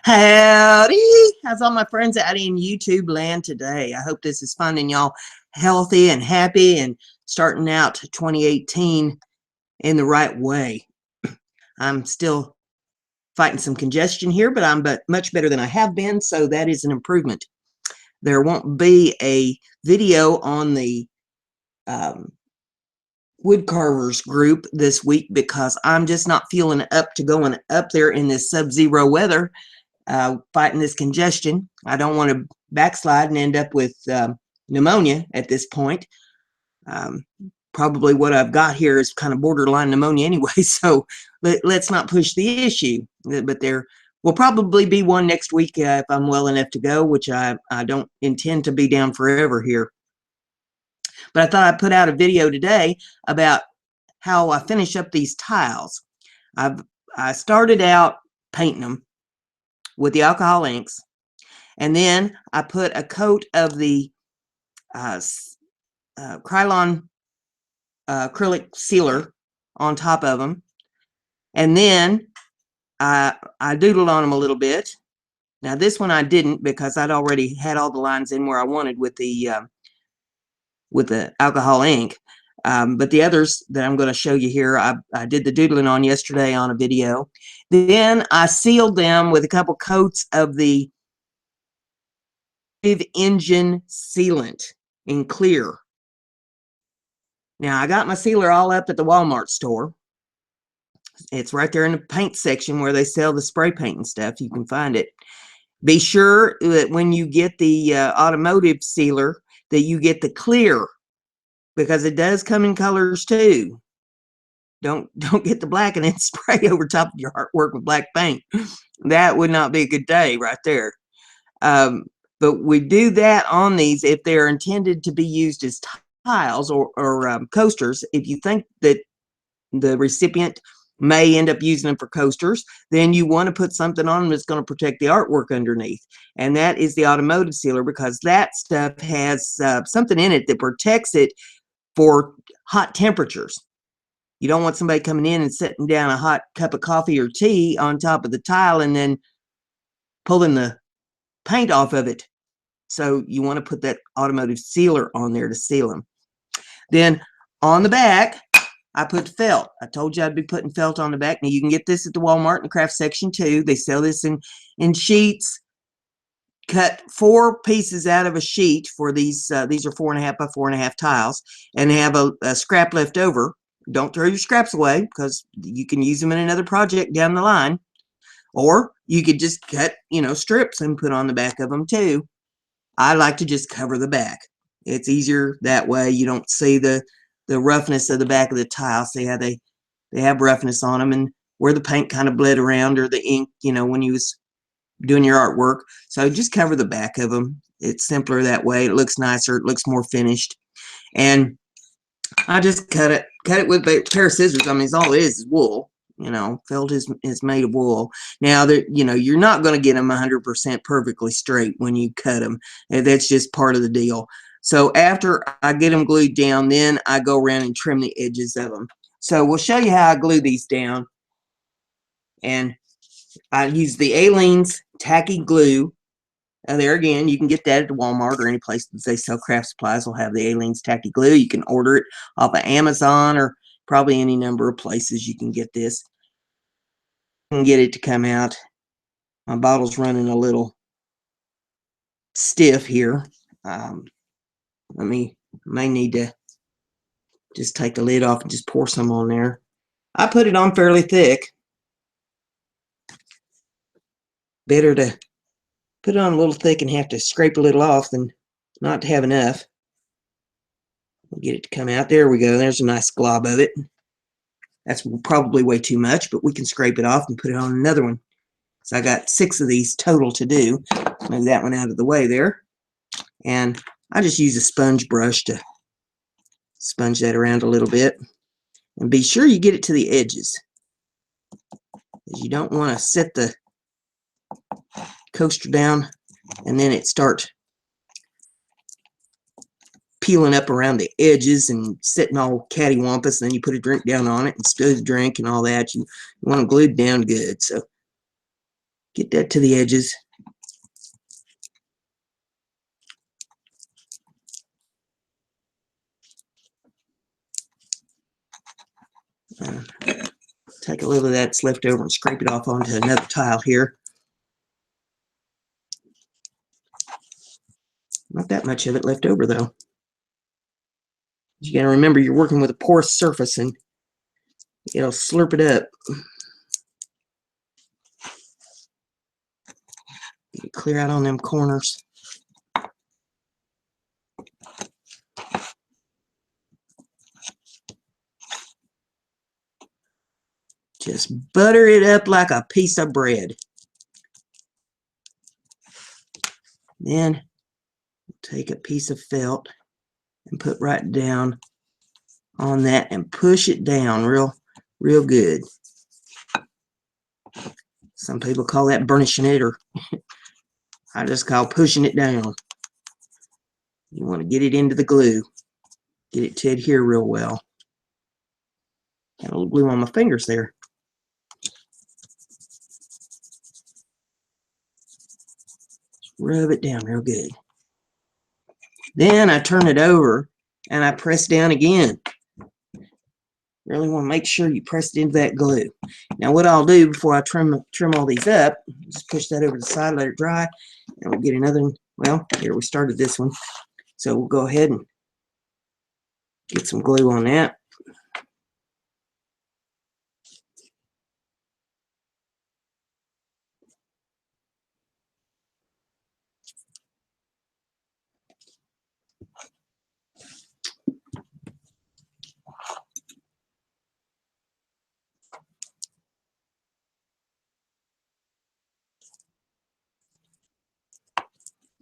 Howdy! How's all my friends out in YouTube land today? I hope this is finding y'all healthy and happy and starting out 2018 in the right way. I'm still fighting some congestion here, but I'm much better than I have been, so that is an improvement. There won't be a video on the wood carvers group this week because I'm just not feeling up to going up there in this sub-zero weather. Fighting this congestion. I don't want to backslide and end up with pneumonia at this point. Probably what I've got here is kind of borderline pneumonia anyway, so let's not push the issue. But there will probably be one next week if I'm well enough to go, which I don't intend to be down forever here. But I thought I'd put out a video today about how I finish up these tiles. I started out painting them with the alcohol inks, and then I put a coat of the Krylon acrylic sealer on top of them, and then I doodled on them a little bit. Now this one I didn't because I'd already had all the lines in where I wanted with the alcohol ink. But the others that I'm going to show you here, I did the doodling on yesterday on a video. Then I sealed them with a couple coats of the engine sealant in clear. Now I got my sealer all up at the Walmart store. It's right there in the paint section where they sell the spray paint and stuff. You can find it. Be sure that when you get the automotive sealer that you get the clear, because it does come in colors too. Don't get the black and then spray over top of your artwork with black paint. That would not be a good day right there. But we do that on these if they're intended to be used as tiles or coasters. If you think that the recipient may end up using them for coasters, then you want to put something on them that's going to protect the artwork underneath. And that is the automotive sealer, because that stuff has something in it that protects it for hot temperatures. You don't want somebody coming in and setting down a hot cup of coffee or tea on top of the tile and then pulling the paint off of it. So you want to put that automotive sealer on there to seal them. Then on the back, I put felt. I told you I'd be putting felt on the back. Now you can get this at the Walmart in the craft section too. They sell this in sheets. Cut 4 pieces out of a sheet for these. These are 4.5 by 4.5 tiles, and have a scrap left over. Don't throw your scraps away because you can use them in another project down the line, or you could just cut, strips and put on the back of them too. I like to just cover the back. It's easier that way. You don't see the roughness of the back of the tile. See how they have roughness on them and where the paint kind of bled around, or the ink, when you was doing your artwork. So just cover the back of them. It's simpler that way. It looks nicer. It looks more finished. And I just cut it with a pair of scissors. I mean, all it is wool. Felt is made of wool. Now, you're not going to get them 100% perfectly straight when you cut them. That's just part of the deal. So after I get them glued down, then I go around and trim the edges of them. So we'll show you how I glue these down. And I use the Aleene's tacky glue. There again, you can get that at Walmart or any place that they sell craft supplies will have the Aleene's tacky glue. You can order it off of Amazon or probably any number of places you can get this. You can get it to come out. My bottle's running a little stiff here. I may need to just take the lid off and just pour some on there. I put it on fairly thick. Better to put it on a little thick and have to scrape a little off than not to have enough. We'll get it to come out. There we go. There's a nice glob of it. That's probably way too much, but we can scrape it off and put it on another one. So I got 6 of these total to do. Move that one out of the way there. And I just use a sponge brush to sponge that around a little bit. And be sure you get it to the edges, because you don't want to set the coaster down and then it starts peeling up around the edges and sitting all cattywampus, and then you put a drink down on it and spill the drink and all that. You want them glued down good. So Get that to the edges. Take a little of that's left over and scrape it off onto another tile here. Not that much of it left over though. You gotta remember you're working with a porous surface and it'll slurp it up. Clear out on them corners. Just butter it up like a piece of bread. Then take a piece of felt and put right down on that and push it down real good. Some people call that burnishing it, or I just call pushing it down. You want to get it into the glue. Get it to adhere real well. Got a little glue on my fingers there. Rub it down real good. Then I turn it over and I press down again. Really want to make sure you press it into that glue. Now what I'll do before I trim all these up, just push that over to the side, let it dry, and we'll get another one. Well, here we started this one. So we'll go ahead and get some glue on that.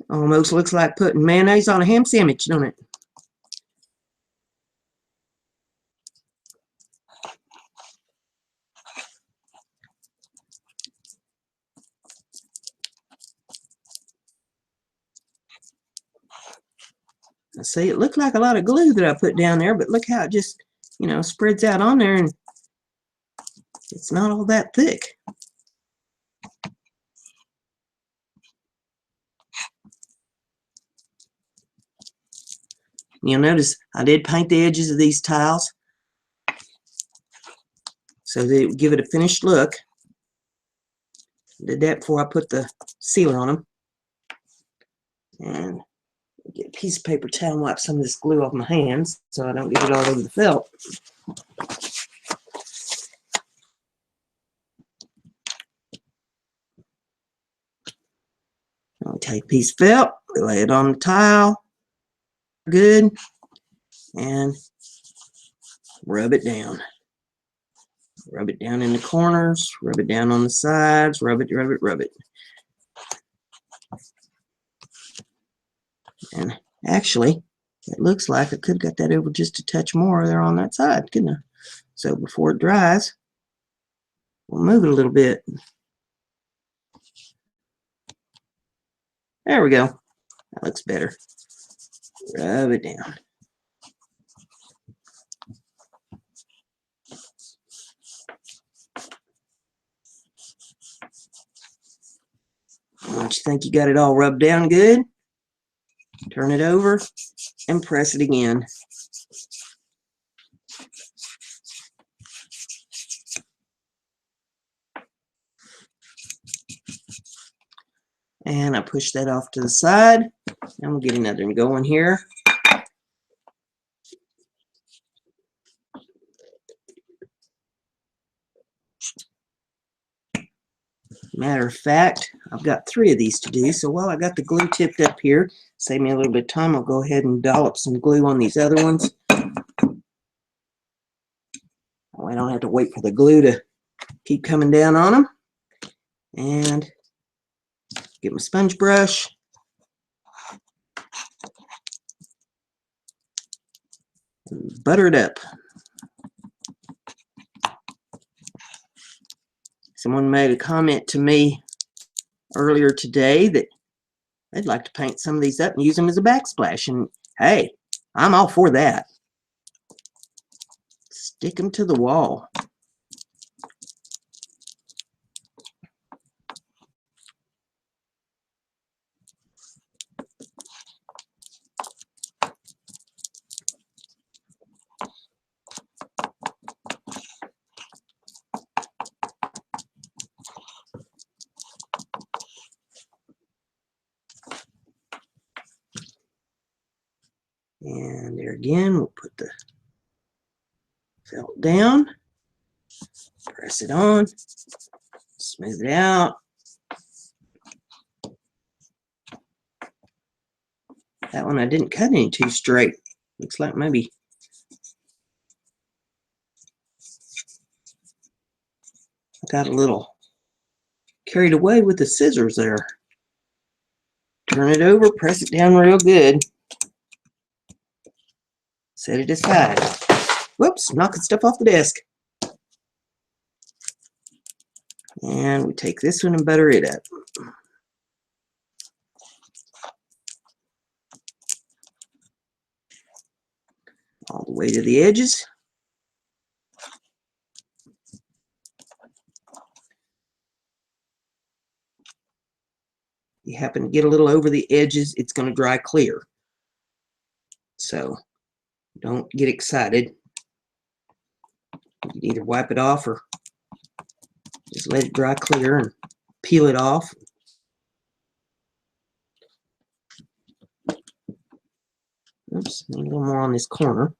Almost looks like putting mayonnaise on a ham sandwich, don't it? I see it looked like a lot of glue that I put down there, but look how it just, you know, spreads out on there and it's not all that thick. You'll notice I did paint the edges of these tiles so that it would give it a finished look. Did that before I put the sealer on them. And get a piece of paper towel and wipe some of this glue off my hands so I don't get it all over the felt. I'll take a piece of felt, lay it on the tile, good, and rub it down. Rub it down in the corners, rub it down on the sides, rub it, rub it, rub it. And actually, it looks like I could have got that over just a touch more there on that side, couldn't I? So before it dries, we'll move it a little bit. There we go. That looks better. Rub it down. Once you think you got it all rubbed down good, turn it over and press it again. And I push that off to the side, and we'll get another one going here. Matter of fact, I've got 3 of these to do, so while I got the glue tipped up here, save me a little bit of time, I'll go ahead and dollop some glue on these other ones. Oh, I don't have to wait for the glue to keep coming down on them. And get my sponge brush. And butter it up. Someone made a comment to me earlier today that they'd like to paint some of these up and use them as a backsplash. And hey, I'm all for that. Stick them to the wall. There again, we'll put the felt down, press it on, smooth it out. That one I didn't cut any too straight. Looks like maybe I got a little carried away with the scissors there. Turn it over, press it down real good. Set it aside. Whoops, knocking stuff off the desk. And we take this one and butter it up. All the way to the edges. You happen to get a little over the edges, it's going to dry clear. So don't get excited. You can either wipe it off or just let it dry clear and peel it off. Oops, need a little more on this corner.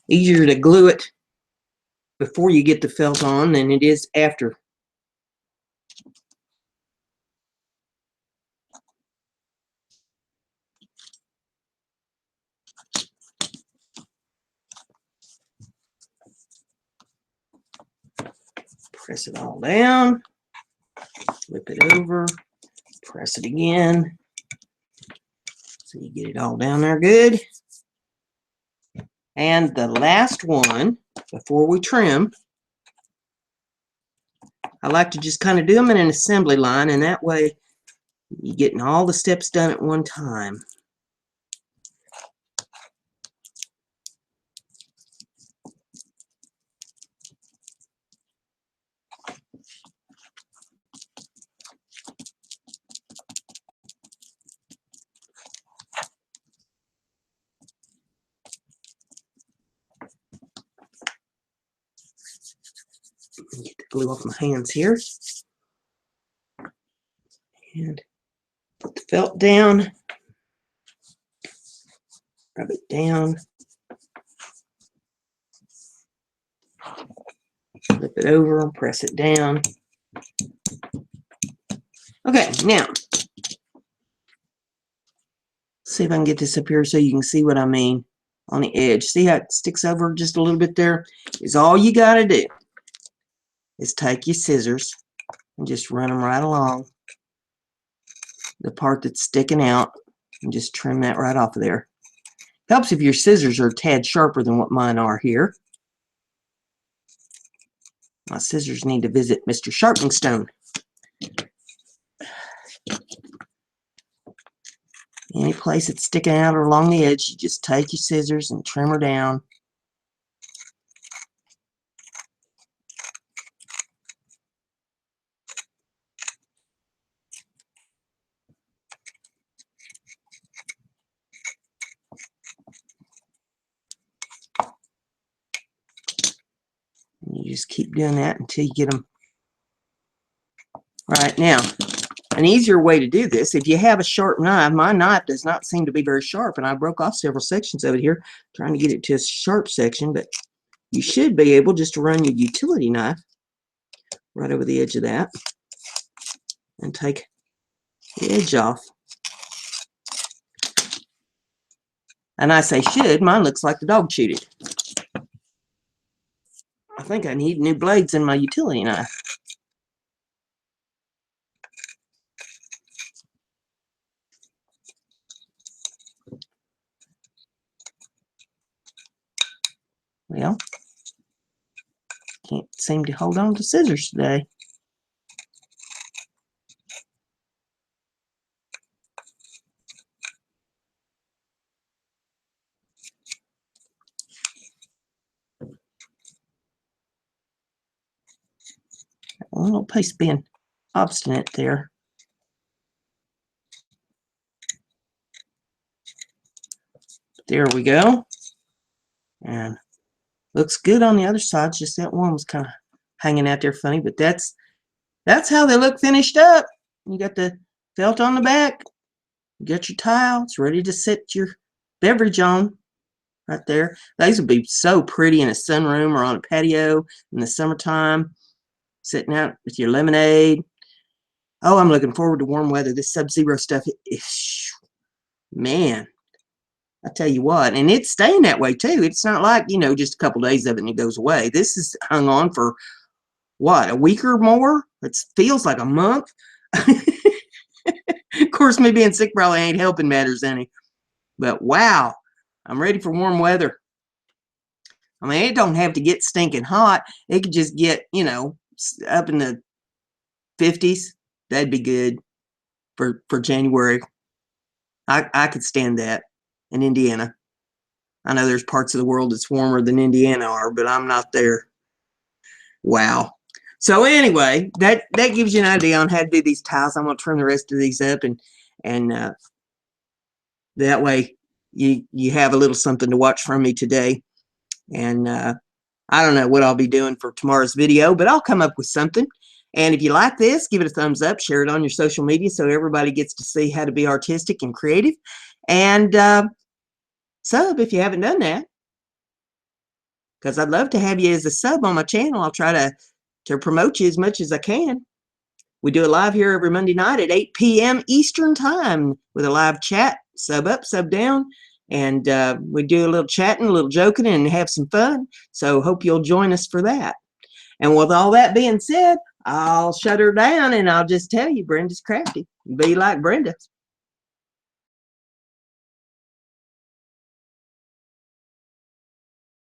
Easier to glue it before you get the felt on than it is after. Press it all down, flip it over, press it again, so you get it all down there good. And the last one, before we trim, I like to just kind of do them in an assembly line, and that way you're getting all the steps done at one time. Get the glue off my hands here. And put the felt down. Rub it down. Flip it over and press it down. Okay, now, see if I can get this up here so you can see what I mean on the edge. See how it sticks over just a little bit there? Is all you got to do is take your scissors and just run them right along the part that's sticking out and just trim that right off of there. Helps if your scissors are a tad sharper than what mine are here. My scissors need to visit Mr. Sharpening Stone. Any place that's sticking out or along the edge, you just take your scissors and trim her down. You just keep doing that until you get them right. Now, an easier way to do this, if you have a sharp knife, my knife does not seem to be very sharp, and I broke off several sections of it here trying to get it to a sharp section, but you should be able just to run your utility knife right over the edge of that and take the edge off. And I say should, mine looks like the dog chewed it. I think I need new blades in my utility knife. Well, can't seem to hold on to scissors today. A little piece being obstinate there. There we go. And looks good on the other side. Just that one was kind of hanging out there funny, but that's how they look finished up. You got the Felt on the back. Get your tile. It's ready to set your beverage on. Right there. These would be so pretty in a sunroom or on a patio in the summertime. Sitting out with your lemonade. Oh, I'm looking forward to warm weather. This Sub-Zero stuff is, man, I tell you what. And it's staying that way too. It's not like, you know, just a couple days of it and it goes away. This is hung on for, what, a week or more? It feels like a month. Of course, me being sick probably ain't helping matters any. But wow, I'm ready for warm weather. I mean, it don't have to get stinking hot. It could just get, you know, up in the 50s. That'd be good for January. I could stand that in Indiana. I know there's parts of the world that's warmer than Indiana are, but I'm not there. Wow. So anyway, that gives you an idea on how to do these tiles. I'm going to turn the rest of these up, and that way you have a little something to watch from me today. And I don't know what I'll be doing for tomorrow's video, but I'll come up with something. And if you like this, give it a thumbs up, share it on your social media so everybody gets to see how to be artistic and creative. And sub if you haven't done that, because I'd love to have you as a sub on my channel. I'll try to promote you as much as I can. We do it live here every Monday night at 8 p.m. Eastern Time with a live chat, sub up, sub down. And we do a little chatting, a little joking, and have some fun. So hope you'll join us for that. And with all that being said, I'll shut her down and I'll just tell you, Brenda's crafty. Be like Brenda.